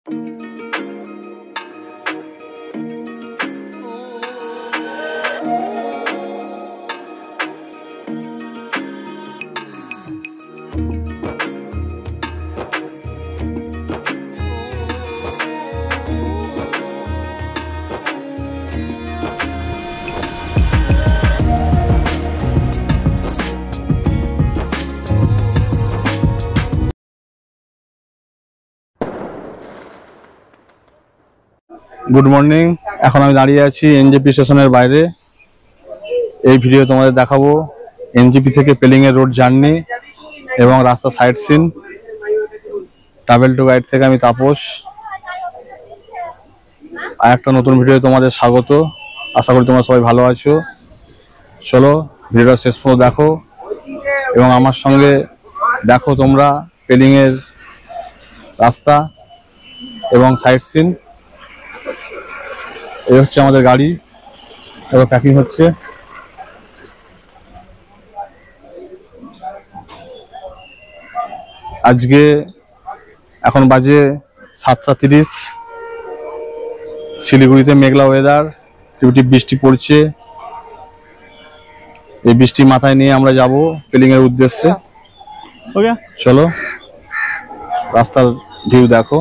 Good morning. এখন আমি দাঁড়িয়ে আছি এনজেপি স্টেশনের বাইরে। এই ভিডিও তোমাদের দেখাবো এনজেপি থেকে পেলিং এর রোড জার্নি এবং রাস্তা sight seen. Travel to guide থেকে আমি তাপস। আর একটা নতুন ভিডিও তোমাদের স্বাগত। আশা করি তোমরা সবাই ভালো আছো। চলো ভিডিওটা শেষ পর্যন্ত দেখো এবং আমার সঙ্গে দেখো তোমরা পেলিং এর রাস্তা এবং সাইট সিন। এই হচ্ছে আমাদের গাড়ি, এবার প্যাকিং হচ্ছে। আজকে এখন বাজে 7:30। শিলিগুড়িতে মেঘলা ওয়েদার, টিপটিপ বৃষ্টি পড়ছে। এই বৃষ্টি মাথায় নিয়ে আমরা যাব পেলিং এর উদ্দেশ্যে। ওকে চলো রাস্তার ভিউ দেখো।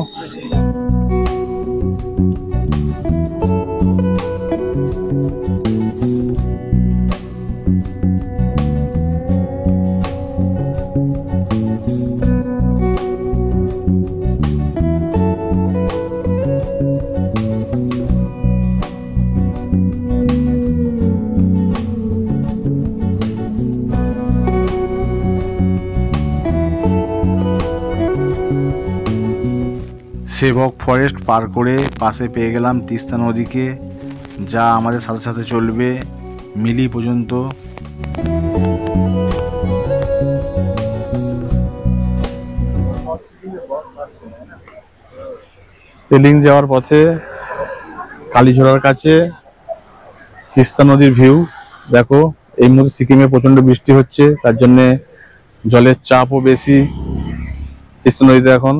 সেবক ফরেস্ট পার করে পাশে পেয়ে গেলাম তিস্তা নদীকে, যা আমাদের সাথে সাথে চলবে মিলি পর্যন্ত। পেলিং যাওয়ার পথে কালীঝোড়ার কাছে তিস্তা নদীর ভিউ দেখো। এই মুহূর্তে সিকিমে প্রচন্ড বৃষ্টি হচ্ছে, তার জন্য জলের চাপও বেশি তিস্তা নদীতে এখন।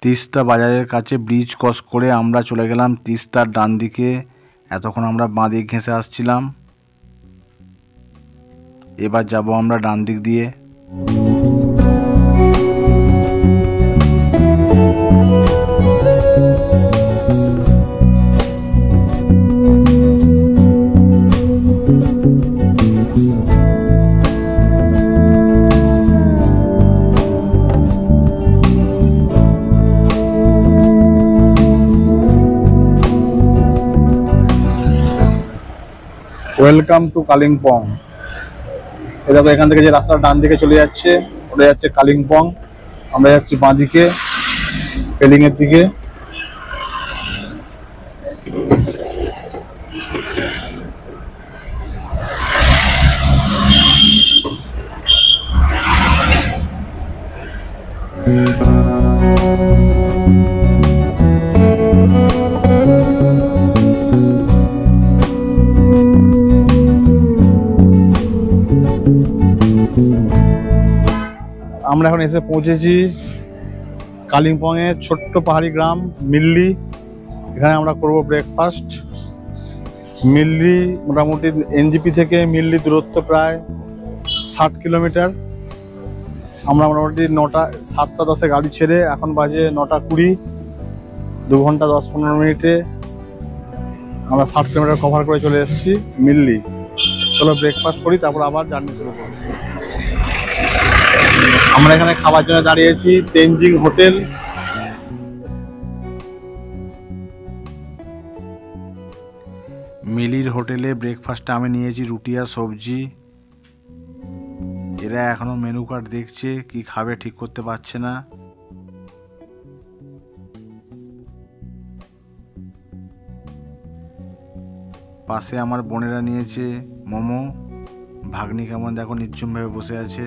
তিস্তা বাজারের কাছে ব্রিজ ক্রস করে আমরা চলে গেলাম তিস্তার ডান দিকে। এতক্ষণ আমরা বাঁ দিক ঘেঁষে আসছিলাম, এবার যাব আমরা ডান দিক দিয়ে। Welcome to Kalimpong. এই দেখো এখান থেকে যে রাস্তাটা ডান দিকে চলে যাচ্ছে ওটা যাচ্ছে কালিম্পং, আমরা যাচ্ছি বাঁ দিকে পেলিং এর দিকে। আমরা এখন এসে পৌঁছেছি কালিম্পংয়ের ছোট্ট পাহাড়ি গ্রাম মিল্লি। এখানে আমরা করব ব্রেকফাস্ট। মিল্লি মোটামুটি এনজিপি থেকে মিল্লি দূরত্ব প্রায় 60 কিলোমিটার। আমরা মোটামুটি 7টা 10-এ গাড়ি ছেড়ে এখন বাজে 9টা 20, 2 ঘন্টা 10-15 মিনিটে আমরা 60 কিলোমিটার কভার করে চলে এসেছি মিল্লি। চলো ব্রেকফাস্ট করি, তারপর আবার জার্নি শুরু করব। আমরা এখানে খাবার জন্য দাঁড়িয়েছি তেনজিং হোটেল। মিলির হোটেলে ব্রেকফাস্টে আমি নিয়েছি রুটি আর সবজি। এরা এখনো মেনু কার্ড দেখছে, কি খাবে ঠিক করতে পারছে না। পাশে আমার বোনেরা নিয়েছে মোমো। ভাগ্নি কেমন দেখো নির্জম ভাবে বসে আছে।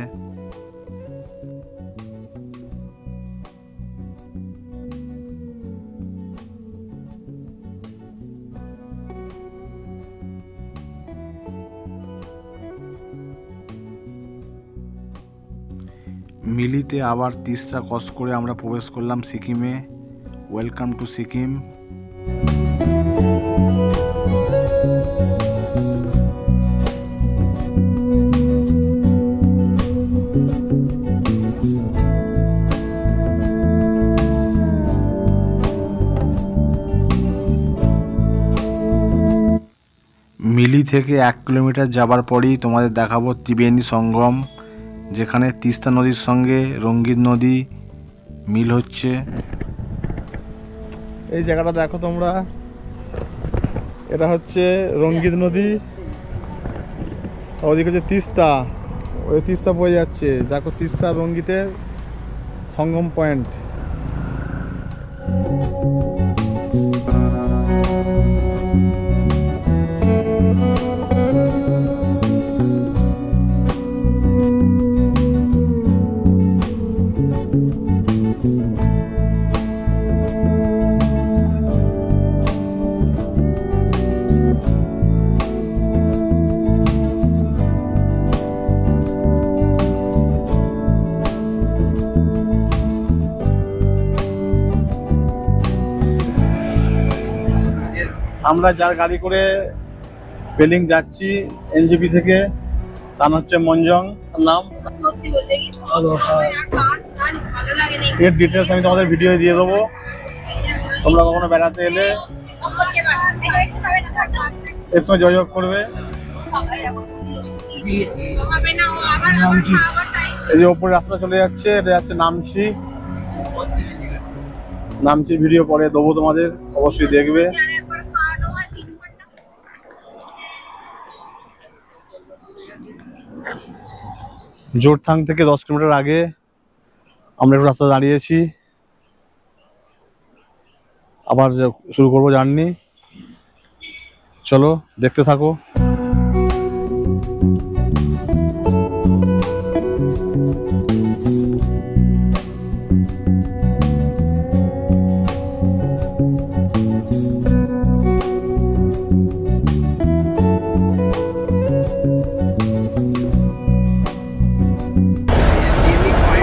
মিলিতে আবার 30টা ক্রস করে আমরা প্রবেশ করলাম সিকিমে। Welcome to Sikkim. মিলি থেকে 1 কিলোমিটার যাবার পরই তোমাদের দেখাবো ত্রিবেণী সঙ্গম, যেখানে তিস্তা নদীর সঙ্গে রঙ্গিত নদী মিল হচ্ছে। এই জায়গাটা দেখো তোমরা, এটা হচ্ছে রঙ্গিত নদী, ওদিকে হচ্ছে তিস্তা। ওই তিস্তা বয়ে যাচ্ছে, দেখো তিস্তা রঙ্গিতের সঙ্গম পয়েন্ট। আমরা যার গাড়ি করে পেলিং যাচ্ছি এনজিপি থেকে, তার হচ্ছে মঞ্জং নাম। এর ডিটেলস আমি তোমাদের ভিডিও দিয়ে দেবো। তোমরা কখনো বেড়াতে এলে এর সঙ্গে যোগাযোগ করবে। এই যে ওপরে রাস্তা চলে যাচ্ছে, এটা যাচ্ছে নামচি। নামচির ভিডিও পরে দেবো তোমাদের, অবশ্যই দেখবে। জোরথাং থেকে 10 কিলোমিটার আগে আমরা একটু রাস্তা দাঁড়িয়েছি, আবার শুরু করবো জার্নি। চলো দেখতে থাকো।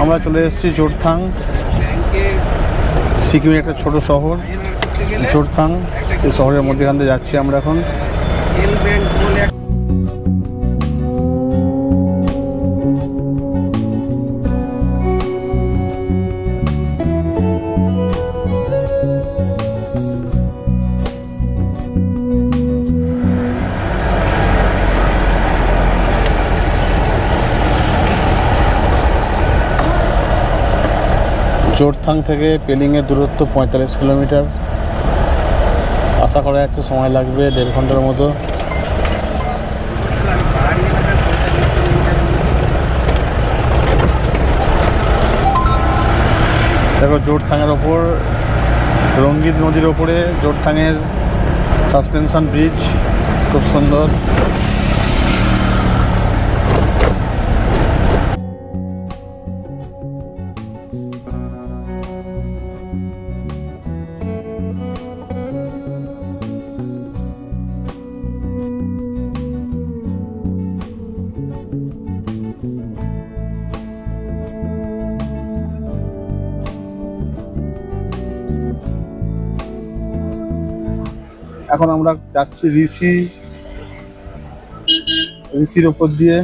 আমরা চলে এসেছি জোরথাং, সিকিমের একটা ছোট শহর জোরথাং। সেই শহরের মধ্যেখান দিয়ে যাচ্ছি আমরা এখন। জোরথাং থেকে পেলিংয়ের দূরত্ব 45 কিলোমিটার। আশা করা যাচ্ছে সময় লাগবে 1.5 ঘন্টার মতো। দেখো জোরথাংয়ের ওপর রঙ্গিত নদীর ওপরে জোরথাংয়ের সাসপেনশন ব্রিজ খুব সুন্দর। এখন আমরা যাচ্ছি ঋষির উপর দিয়ে।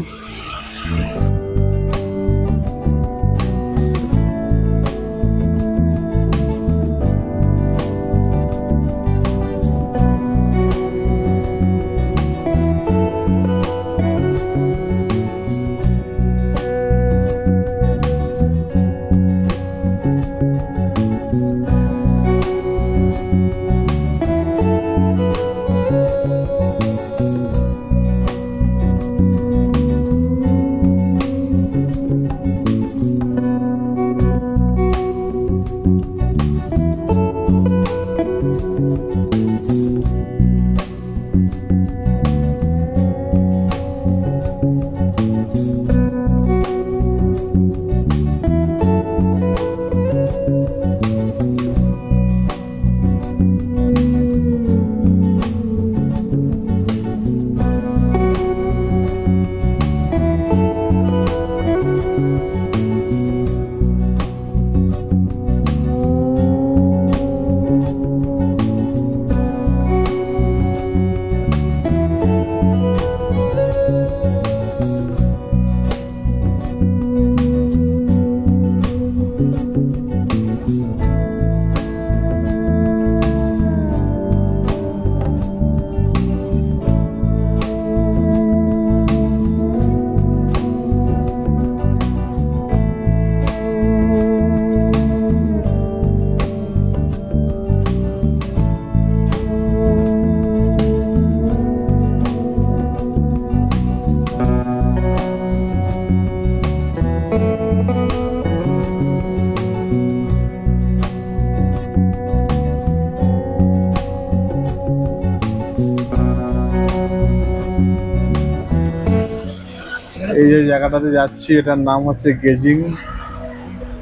এই যে জায়গাটাতে যাচ্ছি এটার নাম হচ্ছে গেজিং।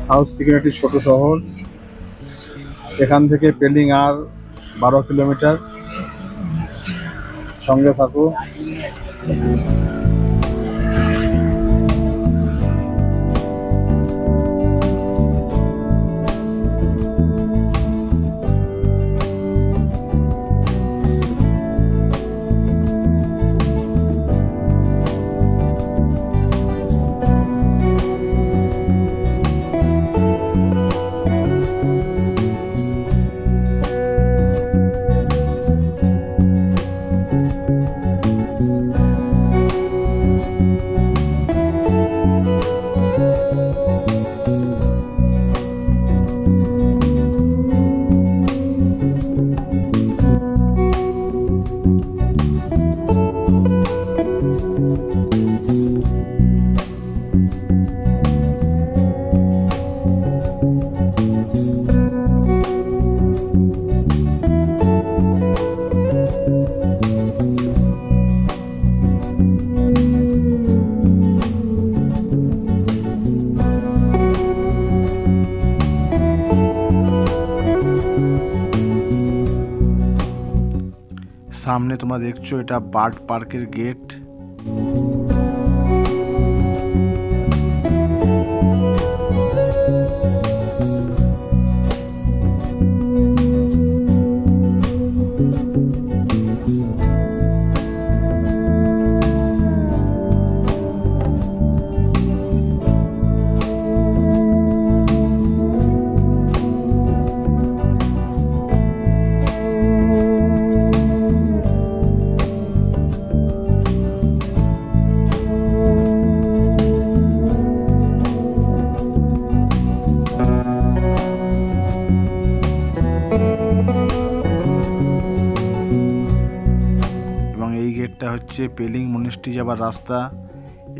সাউথ সিকিমের একটি ছোট শহর। এখান থেকে পেলিং আর 12 কিলোমিটার। সঙ্গে থাকো। সামনে তোমরা দেখছো এটা বার্ড পার্কের গেট। এটা হচ্ছে পেলিং মনিস্ট্রি যাবার রাস্তা।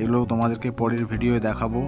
এগুলো তোমাদেরকে পরের ভিডিওয়ে দেখাবো।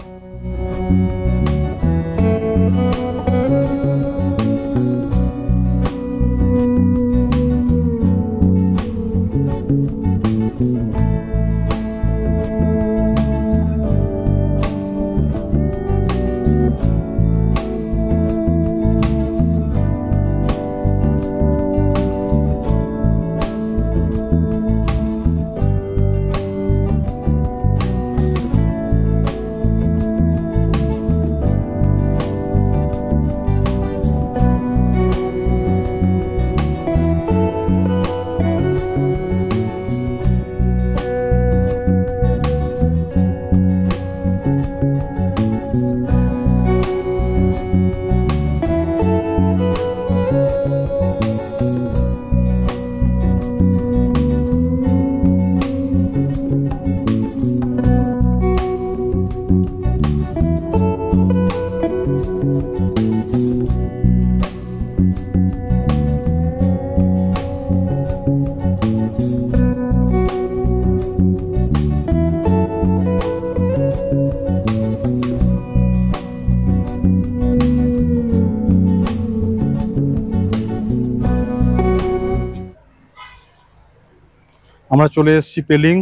আমরা চলে এসেছি পেলিং,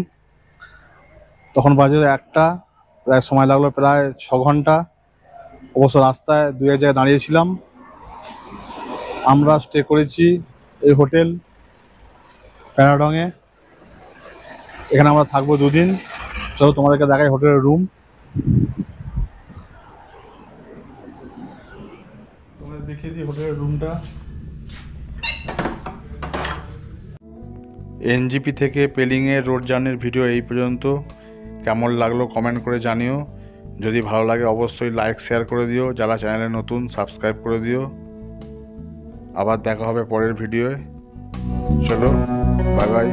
তখন বাজে 1টা, প্রায় সময় লাগলো প্রায় 6 ঘন্টা। অবশ্য রাস্তায় 2 জায়গায় দাঁড়িয়েছিলাম। আমরা স্টে করেছি এই হোটেল প্যারাডং-এ। এখানে আমরা থাকবো 2 দিন। চলো তোমাদেরকে দেখাই হোটেলের রুম। তোমাদের দেখিয়ে দিই হোটেলের রুমটা। এনজিপি থেকে পেলিংয়ের রোড জার্নির ভিডিও এই পর্যন্ত। কেমন লাগলো কমেন্ট করে জানিও। যদি ভালো লাগে অবশ্যই লাইক শেয়ার করে দিও। যারা চ্যানেলে নতুন সাবস্ক্রাইব করে দিও। আবার দেখা হবে পরের ভিডিওয়ে। চলো বাই বাই।